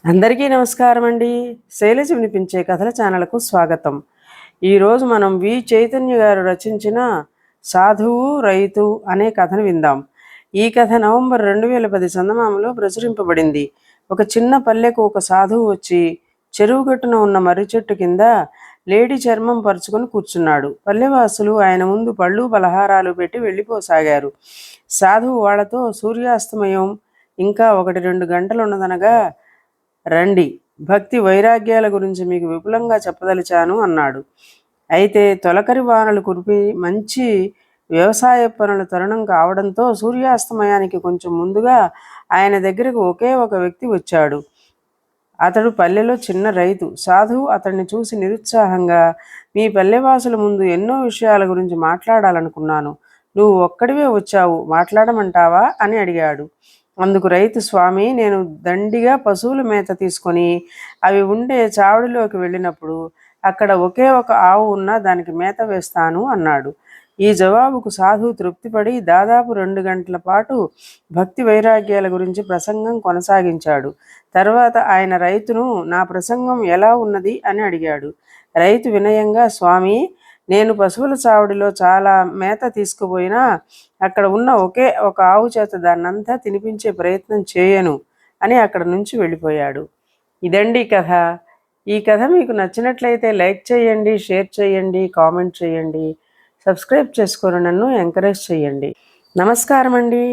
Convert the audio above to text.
అందరికీ నమస్కారం అండి. శైలజ వినిపించే కథల ఛానల్కు స్వాగతం. ఈరోజు మనం వి చైతన్య గారు రచించిన సాధువు రైతు అనే కథను విందాం. ఈ కథ నవంబర్ 2010 చందమామలో ప్రచురింపబడింది. ఒక చిన్న పల్లెకు ఒక సాధువు వచ్చి చెరువు గట్టున ఉన్న మర్రి చెట్టు కింద లేడి చర్మం పరుచుకొని కూర్చున్నాడు. పల్లెవాసులు ఆయన ముందు పళ్ళు పలహారాలు పెట్టి వెళ్ళిపోసాగారు. సాధువు వాళ్లతో సూర్యాస్తమయం ఇంకా 1-2 గంటలున్నదనగా రండి, భక్తి వైరాగ్యాల గురించి మీకు విపులంగా చెప్పదలిచాను అన్నాడు. అయితే తొలకరి వానలు కురిపి మంచి వ్యవసాయ పనుల తరుణం కావడంతో సూర్యాస్తమయానికి కొంచెం ముందుగా ఆయన దగ్గరకు ఒకే ఒక వ్యక్తి వచ్చాడు. అతడు పల్లెలో చిన్న రైతు. సాధువు అతన్ని చూసి నిరుత్సాహంగా, మీ పల్లెవాసుల ముందు ఎన్నో విషయాల గురించి మాట్లాడాలనుకున్నాను, నువ్వు ఒక్కడివే వచ్చావు, మాట్లాడమంటావా అని అడిగాడు. అందుకు రైతు, స్వామి, నేను దండిగా పశువుల మేత తీసుకొని అవి ఉండే చావడిలోకి వెళ్ళినప్పుడు అక్కడ ఒకే ఒక ఆవు ఉన్నా దానికి మేత వేస్తాను అన్నాడు. ఈ జవాబుకు సాధువు తృప్తిపడి దాదాపు 2 గంటల పాటు భక్తి వైరాగ్యాల గురించి ప్రసంగం కొనసాగించాడు. తర్వాత ఆయన రైతును, నా ప్రసంగం ఎలా ఉన్నది అని అడిగాడు. రైతు వినయంగా, స్వామి, నేను పశువుల చావడిలో చాలా మేత తీసుకుపోయినా అక్కడ ఉన్న ఒకే ఒక ఆవు చేత దాన్నంతా తినిపించే ప్రయత్నం చేయను అని అక్కడ నుంచి వెళ్ళిపోయాడు. ఇదండి కథ. ఈ కథ మీకు నచ్చినట్లయితే లైక్ చేయండి, షేర్ చేయండి, కామెంట్ చేయండి, సబ్స్క్రైబ్ చేసుకొని నన్ను ఎంకరేజ్ చేయండి. నమస్కారం అండి.